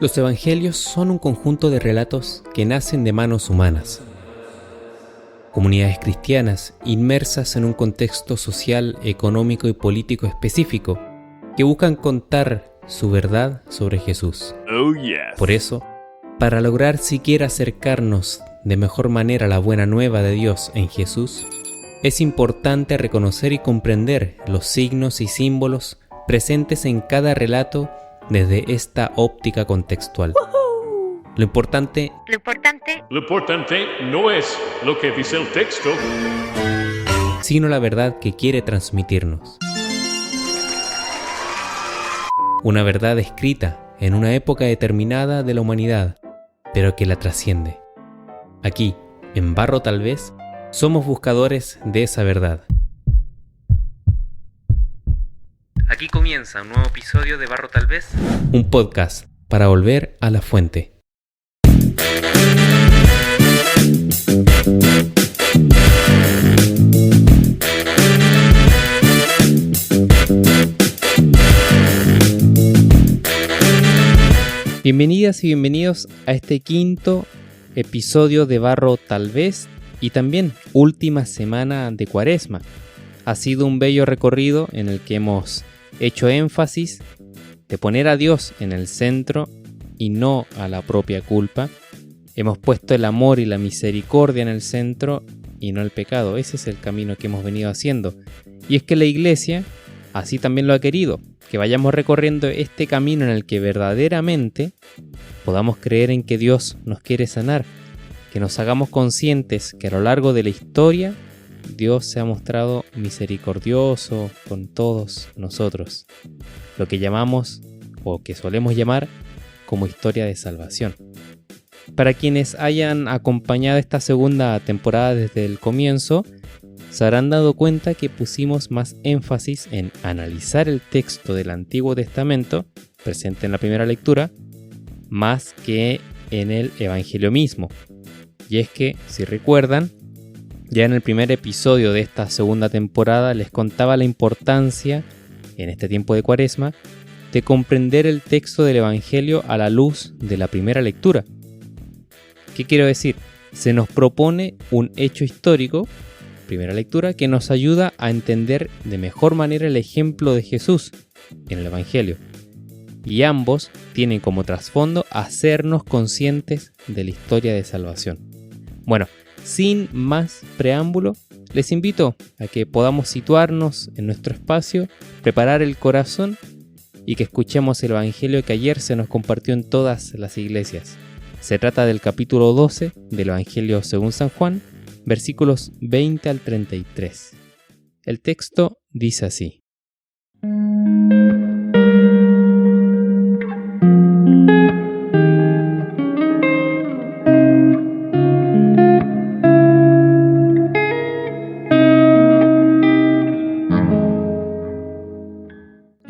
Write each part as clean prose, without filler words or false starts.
Los evangelios son un conjunto de relatos que nacen de manos humanas. Comunidades cristianas inmersas en un contexto social, económico y político específico que buscan contar su verdad sobre Jesús. Oh, yes. Por eso, para lograr siquiera acercarnos de mejor manera a la buena nueva de Dios en Jesús, es importante reconocer y comprender los signos y símbolos presentes en cada relato desde esta óptica contextual. Lo importante no es lo que dice el texto, sino la verdad que quiere transmitirnos. Una verdad escrita en una época determinada de la humanidad, pero que la trasciende. Aquí, en Barro Tal Vez, somos buscadores de esa verdad. Aquí comienza un nuevo episodio de Barro Tal Vez, un podcast para volver a la fuente. Bienvenidas y bienvenidos a este quinto episodio de Barro Tal Vez y también última semana de Cuaresma. Ha sido un bello recorrido en el que hemos hecho énfasis de poner a Dios en el centro y no a la propia culpa. Hemos puesto el amor y la misericordia en el centro y no el pecado. Ese es el camino que hemos venido haciendo. Y es que la Iglesia así también lo ha querido, que vayamos recorriendo este camino en el que verdaderamente podamos creer en que Dios nos quiere sanar, que nos hagamos conscientes que a lo largo de la historia Dios se ha mostrado misericordioso con todos nosotros, lo que llamamos o que solemos llamar como historia de salvación. Para quienes hayan acompañado esta segunda temporada desde el comienzo, se habrán dado cuenta que pusimos más énfasis en analizar el texto del Antiguo Testamento presente en la primera lectura, más que en el Evangelio mismo. Y es que, si recuerdan, ya en el primer episodio de esta segunda temporada les contaba la importancia, en este tiempo de Cuaresma, de comprender el texto del Evangelio a la luz de la primera lectura. ¿Qué quiero decir? Se nos propone un hecho histórico, primera lectura, que nos ayuda a entender de mejor manera el ejemplo de Jesús en el Evangelio. Y ambos tienen como trasfondo hacernos conscientes de la historia de salvación. Bueno, sin más preámbulo, les invito a que podamos situarnos en nuestro espacio, preparar el corazón y que escuchemos el Evangelio que ayer se nos compartió en todas las iglesias. Se trata del capítulo 12 del Evangelio según San Juan, versículos 20 al 33. El texto dice así.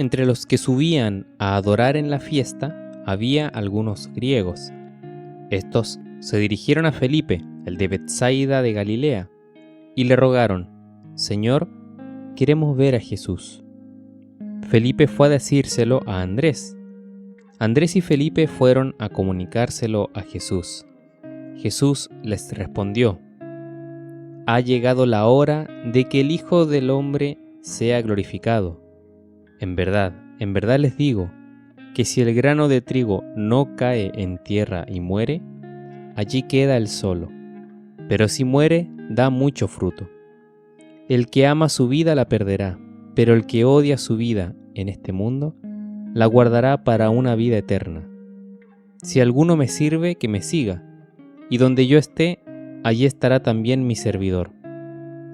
Entre los que subían a adorar en la fiesta había algunos griegos. Estos se dirigieron a Felipe, el de Betsaida de Galilea, y le rogaron: Señor, queremos ver a Jesús. Felipe fue a decírselo a Andrés. Andrés y Felipe fueron a comunicárselo a Jesús. Jesús les respondió: Ha llegado la hora de que el Hijo del Hombre sea glorificado. En verdad les digo, que si el grano de trigo no cae en tierra y muere, allí queda él solo. Pero si muere, da mucho fruto. El que ama su vida la perderá, pero el que odia su vida en este mundo, la guardará para una vida eterna. Si alguno me sirve, que me siga, y donde yo esté, allí estará también mi servidor.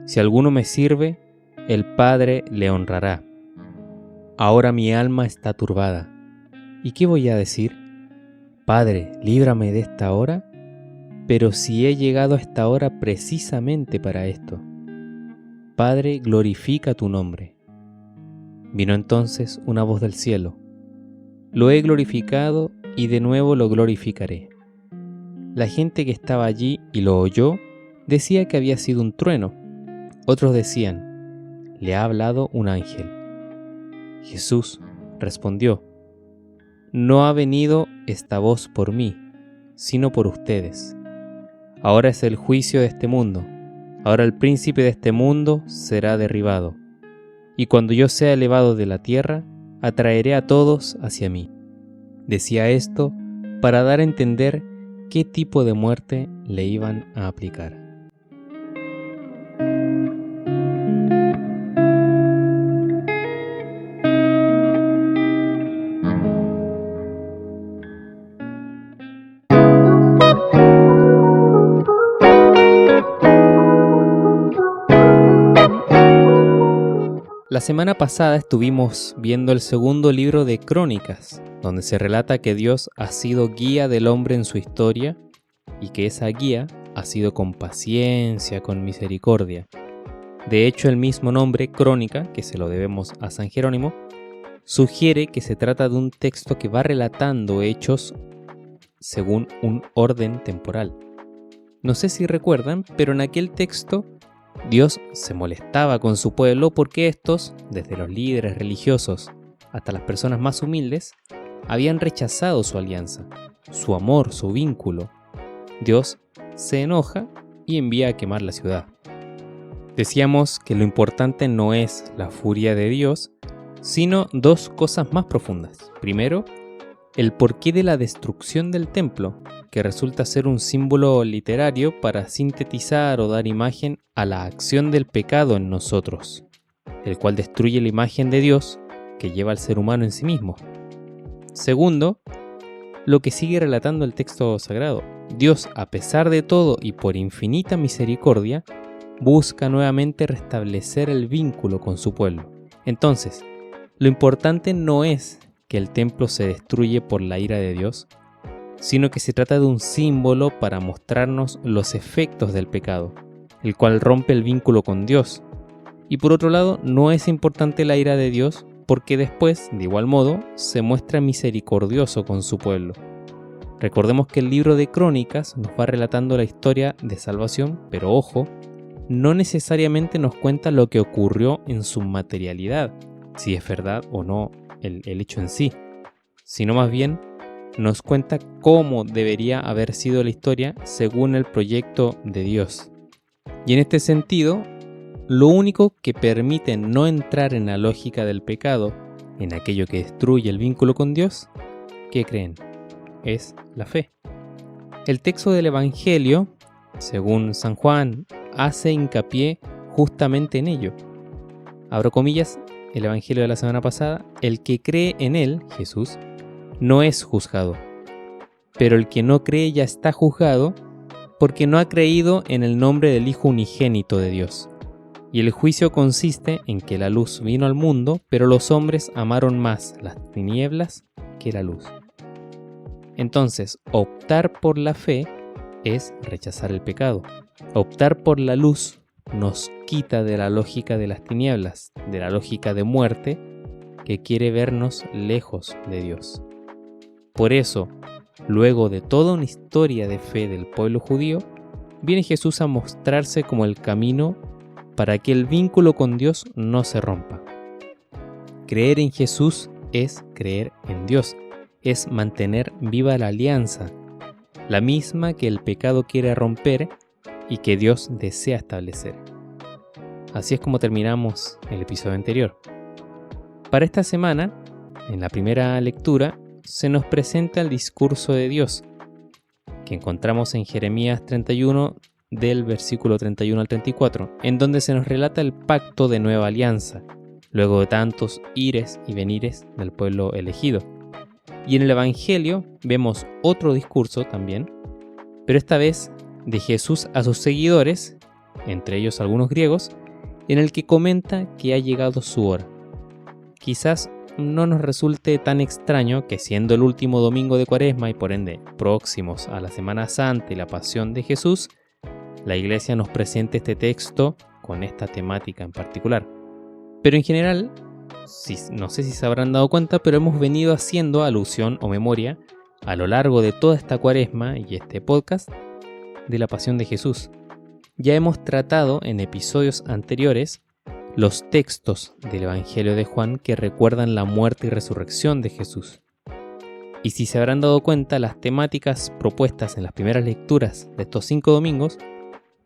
Si alguno me sirve, el Padre le honrará. Ahora mi alma está turbada. ¿Y qué voy a decir? Padre, líbrame de esta hora. Pero si he llegado a esta hora precisamente para esto. Padre, glorifica tu nombre. Vino entonces una voz del cielo. Lo he glorificado y de nuevo lo glorificaré. La gente que estaba allí y lo oyó decía que había sido un trueno. Otros decían: le ha hablado un ángel. Jesús respondió: no ha venido esta voz por mí, sino por ustedes. Ahora es el juicio de este mundo. Ahora el príncipe de este mundo será derribado. Y cuando yo sea elevado de la tierra, atraeré a todos hacia mí. Decía esto para dar a entender qué tipo de muerte le iban a aplicar. La semana pasada estuvimos viendo el segundo libro de Crónicas, donde se relata que Dios ha sido guía del hombre en su historia y que esa guía ha sido con paciencia, con misericordia. De hecho, el mismo nombre, Crónica, que se lo debemos a San Jerónimo, sugiere que se trata de un texto que va relatando hechos según un orden temporal. No sé si recuerdan, pero en aquel texto Dios se molestaba con su pueblo porque estos, desde los líderes religiosos hasta las personas más humildes, habían rechazado su alianza, su amor, su vínculo. Dios se enoja y envía a quemar la ciudad. Decíamos que lo importante no es la furia de Dios, sino dos cosas más profundas. Primero, el porqué de la destrucción del templo, que resulta ser un símbolo literario para sintetizar o dar imagen a la acción del pecado en nosotros, el cual destruye la imagen de Dios que lleva al ser humano en sí mismo. Segundo, lo que sigue relatando el texto sagrado. Dios, a pesar de todo y por infinita misericordia, busca nuevamente restablecer el vínculo con su pueblo. Entonces, lo importante no es que el templo se destruye por la ira de Dios, sino que se trata de un símbolo para mostrarnos los efectos del pecado, el cual rompe el vínculo con Dios. Y por otro lado, no es importante la ira de Dios porque después, de igual modo, se muestra misericordioso con su pueblo. Recordemos que el libro de Crónicas nos va relatando la historia de salvación, pero ojo, no necesariamente nos cuenta lo que ocurrió en su materialidad, si es verdad o no el hecho en sí, sino más bien nos cuenta cómo debería haber sido la historia según el proyecto de Dios. Y en este sentido, lo único que permite no entrar en la lógica del pecado, en aquello que destruye el vínculo con Dios, ¿qué creen? Es la fe. El texto del Evangelio, según San Juan, hace hincapié justamente en ello. Abro comillas, el Evangelio de la semana pasada: el que cree en él, Jesús, no es juzgado, pero el que no cree ya está juzgado porque no ha creído en el nombre del Hijo unigénito de Dios. Y el juicio consiste en que la luz vino al mundo, pero los hombres amaron más las tinieblas que la luz. Entonces, optar por la fe es rechazar el pecado. Optar por la luz nos quita de la lógica de las tinieblas, de la lógica de muerte que quiere vernos lejos de Dios. Por eso, luego de toda una historia de fe del pueblo judío, viene Jesús a mostrarse como el camino para que el vínculo con Dios no se rompa. Creer en Jesús es creer en Dios, es mantener viva la alianza, la misma que el pecado quiere romper y que Dios desea establecer. Así es como terminamos el episodio anterior. Para esta semana, en la primera lectura, se nos presenta el discurso de Dios, que encontramos en Jeremías 31, del versículo 31 al 34, en donde se nos relata el pacto de nueva alianza, luego de tantos ires y venires del pueblo elegido. Y en el Evangelio vemos otro discurso también, pero esta vez de Jesús a sus seguidores, entre ellos algunos griegos, en el que comenta que ha llegado su hora. Quizás no nos resulte tan extraño que, siendo el último domingo de Cuaresma y por ende próximos a la Semana Santa y la Pasión de Jesús, la Iglesia nos presente este texto con esta temática en particular. Pero en general, no sé si se habrán dado cuenta, pero hemos venido haciendo alusión o memoria a lo largo de toda esta Cuaresma y este podcast de la Pasión de Jesús. Ya hemos tratado en episodios anteriores los textos del Evangelio de Juan que recuerdan la muerte y resurrección de Jesús. Y si se habrán dado cuenta, las temáticas propuestas en las primeras lecturas de estos 5 domingos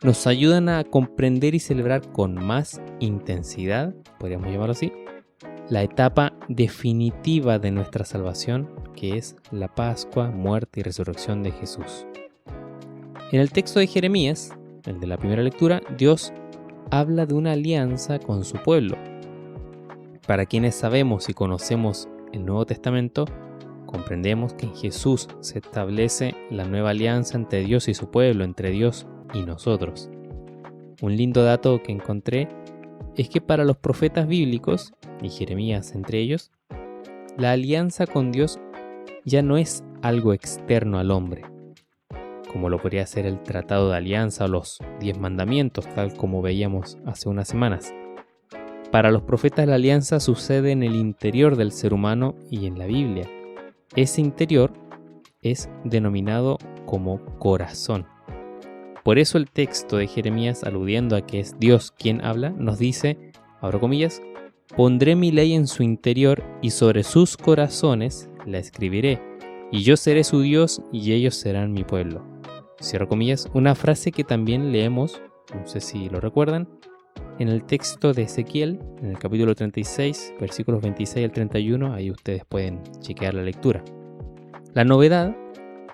nos ayudan a comprender y celebrar con más intensidad, podríamos llamarlo así, la etapa definitiva de nuestra salvación, que es la Pascua, muerte y resurrección de Jesús. En el texto de Jeremías, el de la primera lectura, Dios habla de una alianza con su pueblo. Para quienes sabemos y conocemos el Nuevo Testamento, comprendemos que en Jesús se establece la nueva alianza entre Dios y su pueblo, entre Dios y nosotros. Un lindo dato que encontré es que para los profetas bíblicos, y Jeremías entre ellos, la alianza con Dios ya no es algo externo al hombre, como lo podría ser el Tratado de Alianza o los 10 mandamientos, tal como veíamos hace unas semanas. Para los profetas la alianza sucede en el interior del ser humano y en la Biblia. Ese interior es denominado como corazón. Por eso el texto de Jeremías, aludiendo a que es Dios quien habla, nos dice, abro comillas, pondré mi ley en su interior y sobre sus corazones la escribiré, y yo seré su Dios y ellos serán mi pueblo. Cierro comillas, una frase que también leemos, no sé si lo recuerdan, en el texto de Ezequiel, en el capítulo 36, versículos 26 al 31, ahí ustedes pueden chequear la lectura. La novedad,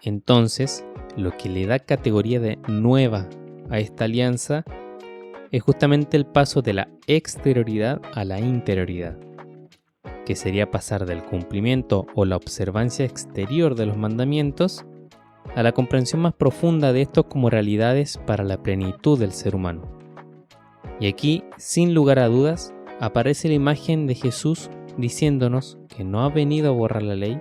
entonces, lo que le da categoría de nueva a esta alianza, es justamente el paso de la exterioridad a la interioridad, que sería pasar del cumplimiento o la observancia exterior de los mandamientos a la comprensión más profunda de estos como realidades para la plenitud del ser humano. Y aquí, sin lugar a dudas, aparece la imagen de Jesús diciéndonos que no ha venido a borrar la ley,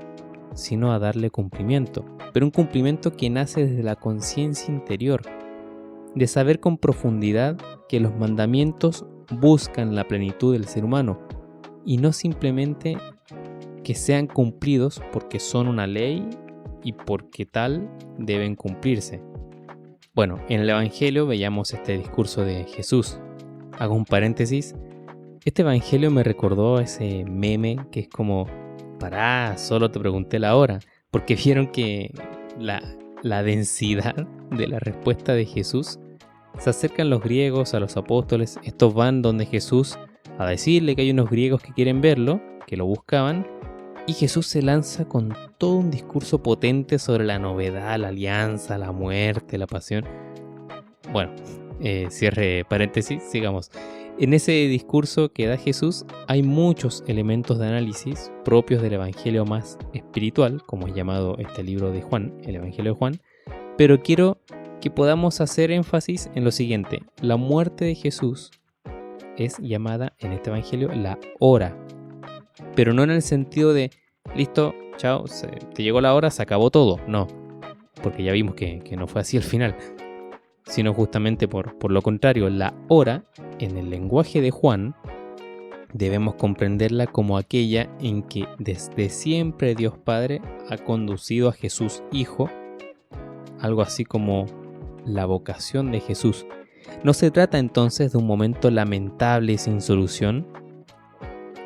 sino a darle cumplimiento, pero un cumplimiento que nace desde la conciencia interior, de saber con profundidad que los mandamientos buscan la plenitud del ser humano, y no simplemente que sean cumplidos porque son una ley y porque tal deben cumplirse. Bueno, en el Evangelio veíamos este discurso de Jesús. Hago un paréntesis. Este Evangelio me recordó a ese meme que es como, pará, solo te pregunté la hora, porque vieron que la densidad de la respuesta de Jesús. Se acercan los griegos a los apóstoles, estos van donde Jesús a decirle que hay unos griegos que quieren verlo, que lo buscaban, y Jesús se lanza con todo un discurso potente sobre la novedad, la alianza, la muerte, la pasión. Bueno, cierre paréntesis, sigamos. En ese discurso que da Jesús hay muchos elementos de análisis propios del Evangelio más espiritual, como es llamado este libro de Juan, el Evangelio de Juan, pero quiero que podamos hacer énfasis en lo siguiente. La muerte de Jesús es llamada en este Evangelio la hora, pero no en el sentido de, listo, chao, te llegó la hora, se acabó todo. No, porque ya vimos que no fue así al final, sino justamente por lo contrario. La hora, en el lenguaje de Juan, debemos comprenderla como aquella en que desde siempre Dios Padre ha conducido a Jesús Hijo, algo así como la vocación de Jesús. No se trata entonces de un momento lamentable y sin solución,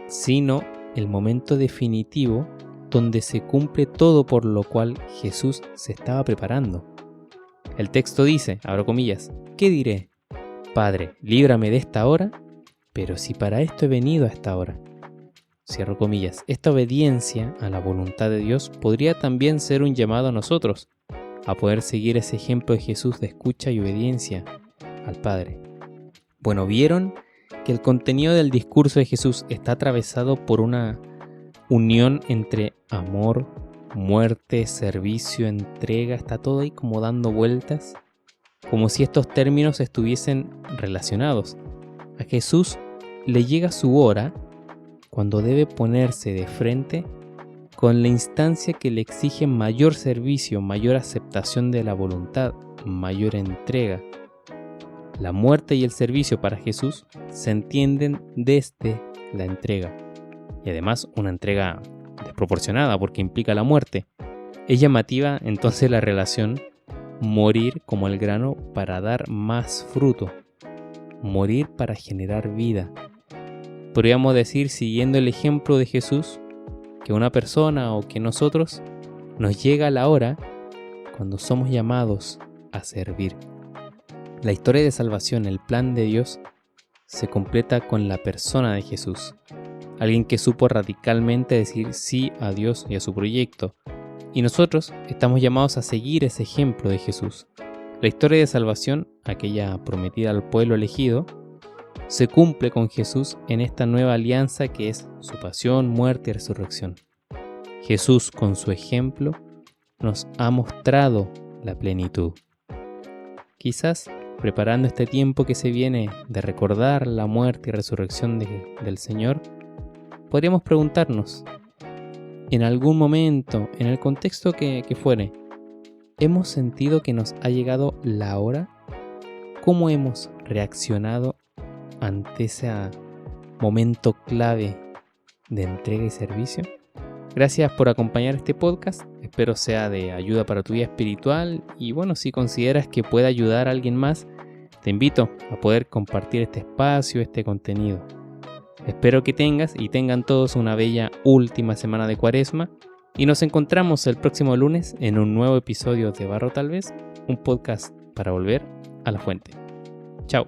sino el momento definitivo donde se cumple todo por lo cual Jesús se estaba preparando. El texto dice, abro comillas, ¿qué diré? Padre, líbrame de esta hora, pero si para esto he venido a esta hora. Cierro comillas. Esta obediencia a la voluntad de Dios podría también ser un llamado a nosotros, a poder seguir ese ejemplo de Jesús de escucha y obediencia al Padre. Bueno, ¿vieron que el contenido del discurso de Jesús está atravesado por una unión entre amor, muerte, servicio, entrega? Está todo ahí como dando vueltas, como si estos términos estuviesen relacionados. A Jesús le llega su hora cuando debe ponerse de frente con la instancia que le exige mayor servicio, mayor aceptación de la voluntad, mayor entrega. La muerte y el servicio para Jesús se entienden desde la entrega, y además una entrega desproporcionada porque implica la muerte. Es llamativa entonces la relación morir como el grano para dar más fruto, morir para generar vida. Podríamos decir, siguiendo el ejemplo de Jesús, que una persona o que nosotros nos llega la hora cuando somos llamados a servir. La historia de salvación, el plan de Dios, se completa con la persona de Jesús, alguien que supo radicalmente decir sí a Dios y a su proyecto, y nosotros estamos llamados a seguir ese ejemplo de Jesús. La historia de salvación, aquella prometida al pueblo elegido, se cumple con Jesús en esta nueva alianza que es su pasión, muerte y resurrección. Jesús, con su ejemplo, nos ha mostrado la plenitud. Quizás, preparando este tiempo que se viene de recordar la muerte y resurrección del Señor, podríamos preguntarnos, en algún momento, en el contexto que fuere, ¿hemos sentido que nos ha llegado la hora? ¿Cómo hemos reaccionado ante ese momento clave de entrega y servicio? Gracias por acompañar este podcast, espero sea de ayuda para tu vida espiritual y bueno, si consideras que puede ayudar a alguien más, te invito a poder compartir este espacio, este contenido. Espero que tengan todos una bella última semana de Cuaresma y nos encontramos el próximo lunes en un nuevo episodio de Barro Tal Vez, un podcast para volver a la fuente. Chao.